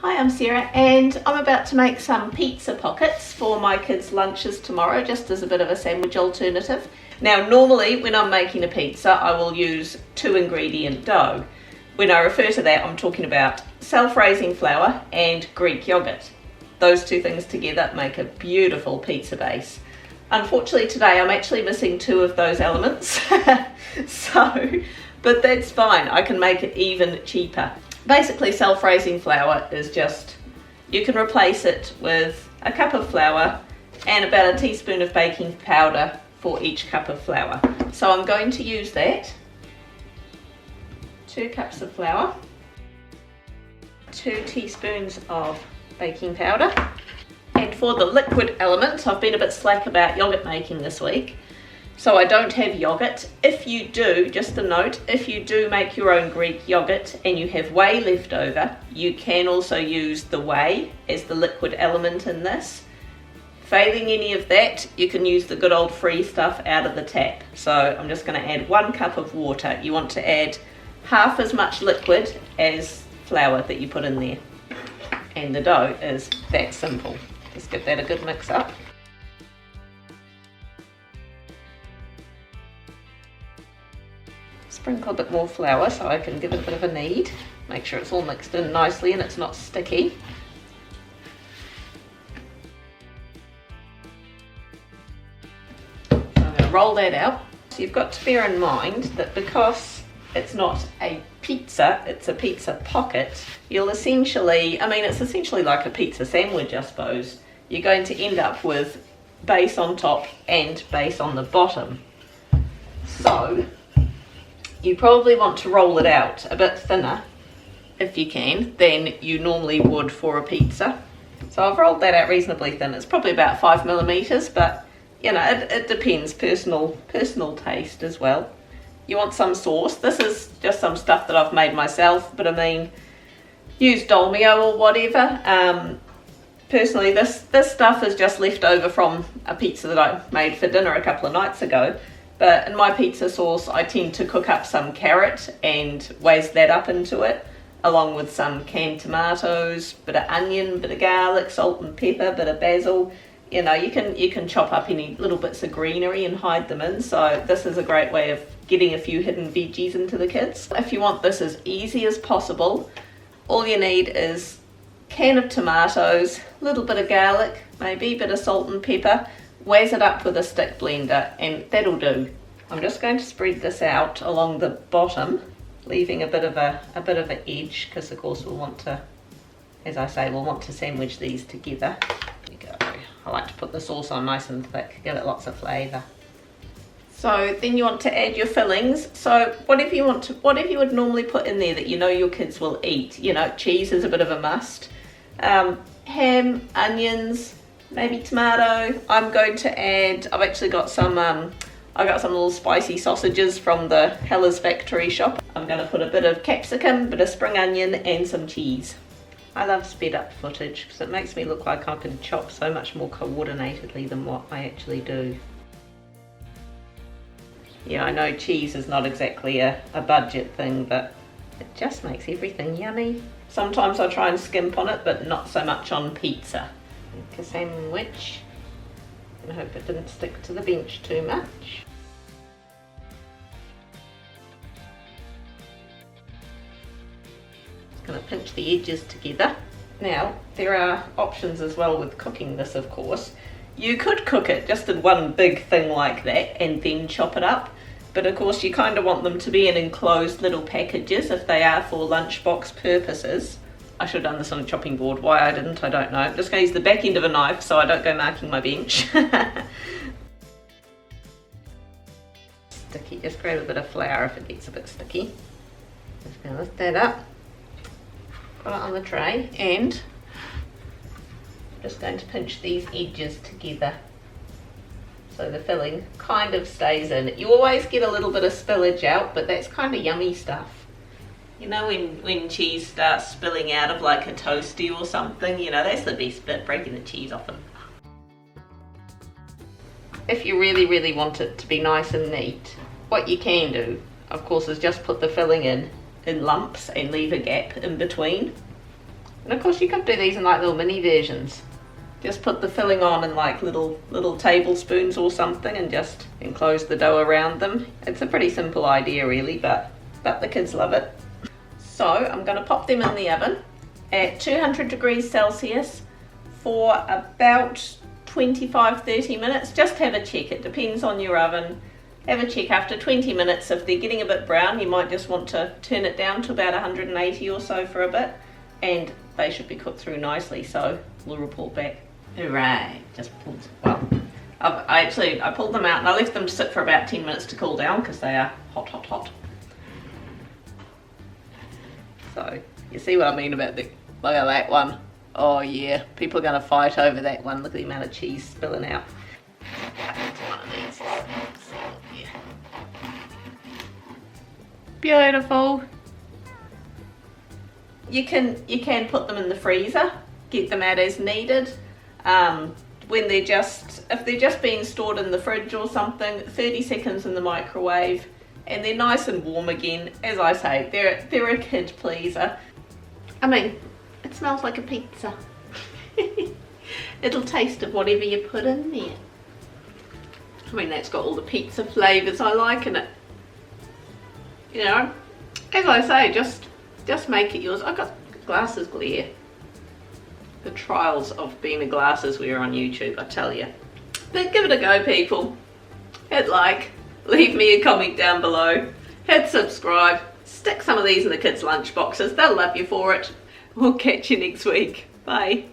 Hi, I'm Sarah and I'm about to make some pizza pockets for my kids' lunches tomorrow, just as a bit of a sandwich alternative. Now, normally when I'm making a pizza, I will use 2-ingredient dough. When I refer to that, I'm talking about self-raising flour and Greek yogurt. Those two things together make a beautiful pizza base. Unfortunately today I'm actually missing 2 of those elements, but that's fine, I can make it even cheaper. Basically, self-raising flour is just, you can replace it with a cup of flour and about a teaspoon of baking powder for each cup of flour. So I'm going to use that. 2 cups of flour, 2 teaspoons of baking powder. And for the liquid element, I've been a bit slack about yogurt making this week, so I don't have yogurt. If you do, just a note, if you do make your own Greek yogurt and you have whey left over, you can also use the whey as the liquid element in this. Failing any of that, you can use the good old free stuff out of the tap. So I'm just going to add 1 cup of water. You want to add half as much liquid as flour that you put in there. And the dough is that simple. Just give that a good mix up. Sprinkle a bit more flour so I can give it a bit of a knead. Make sure it's all mixed in nicely and it's not sticky. So I'm going to roll that out. So you've got to bear in mind that because it's not a pizza, it's a pizza pocket, you'll essentially, it's essentially like a pizza sandwich, I suppose. You're going to end up with base on top and base on the bottom. So you probably want to roll it out a bit thinner, if you can, than you normally would for a pizza. So I've rolled that out reasonably thin. It's probably about 5 millimeters, but you know, it depends, personal taste as well. You want some sauce. This is just some stuff that I've made myself, but use Dolmio or whatever. Personally, this stuff is just left over from a pizza that I made for dinner a couple of nights ago. But in my pizza sauce, I tend to cook up some carrot and whiz that up into it, along with some canned tomatoes, bit of onion, bit of garlic, salt and pepper, bit of basil. You know, you can chop up any little bits of greenery and hide them in. So this is a great way of getting a few hidden veggies into the kids. If you want this as easy as possible, all you need is a can of tomatoes, a little bit of garlic, maybe a bit of salt and pepper. Whiz it up with a stick blender and that'll do. I'm just going to spread this out along the bottom, leaving a bit of an edge, because of course we'll want to, as I say, we'll want to sandwich these together. There we go. I like to put the sauce on nice and thick, give it lots of flavour. So then you want to add your fillings. So whatever you would normally put in there that you know your kids will eat. You know, cheese is a bit of a must. Ham, onions, maybe tomato. I'm going to add, I've actually got some, I got some little spicy sausages from the Heller's Factory shop. I'm going to put a bit of capsicum, a bit of spring onion and some cheese. I love sped up footage because it makes me look like I can chop so much more coordinatedly than what I actually do. Yeah, I know cheese is not exactly a budget thing, but it just makes everything yummy. Sometimes I try and skimp on it, but not so much on pizza. Make a sandwich. I hope it didn't stick to the bench too much. Just going to pinch the edges together. Now, there are options as well with cooking this, of course. You could cook it just in one big thing like that and then chop it up. But of course you kind of want them to be in enclosed little packages if they are for lunchbox purposes. I should have done this on a chopping board. Why I didn't, I don't know. I'm just going to use the back end of a knife so I don't go marking my bench. Sticky, just grab a bit of flour if it gets a bit sticky. Just going to lift that up, put it on the tray, and I'm just going to pinch these edges together so the filling kind of stays in. You always get a little bit of spillage out, but that's kind of yummy stuff. You know when cheese starts spilling out of like a toasty or something, you know, that's the best bit, breaking the cheese off them. If you really want it to be nice and neat, what you can do, of course, is just put the filling in lumps and leave a gap in between. And of course you could do these in like little mini versions. Just put the filling on in like little tablespoons or something and just enclose the dough around them. It's a pretty simple idea really, but the kids love it. So I'm going to pop them in the oven at 200 degrees Celsius for about 25-30 minutes. Just have a check, it depends on your oven. Have a check after 20 minutes. If they're getting a bit brown, you might just want to turn it down to about 180 or so for a bit, and they should be cooked through nicely, so we'll report back. Hooray, just pulled, well, I pulled them out and I left them to sit for about 10 minutes to cool down because they are hot, hot, hot. So, you see what I mean about look at that one. Oh yeah, people are going to fight over that one. Look at the amount of cheese spilling out. One of these. Yeah. Beautiful. You can put them in the freezer, get them out as needed. When if they're just being stored in the fridge or something, 30 seconds in the microwave, and they're nice and warm again. As I say, they're a kid pleaser. I mean, it smells like a pizza. It'll taste of whatever you put in there. I mean, that's got all the pizza flavours I like in it. You know, as I say, just make it yours. I've got glasses glare. The trials of being a glasses wearer on YouTube, I tell you. But give it a go, people. Hit like, leave me a comment down below, hit subscribe, stick some of these in the kids' lunch boxes. They'll love you for it. We'll catch you next week. Bye.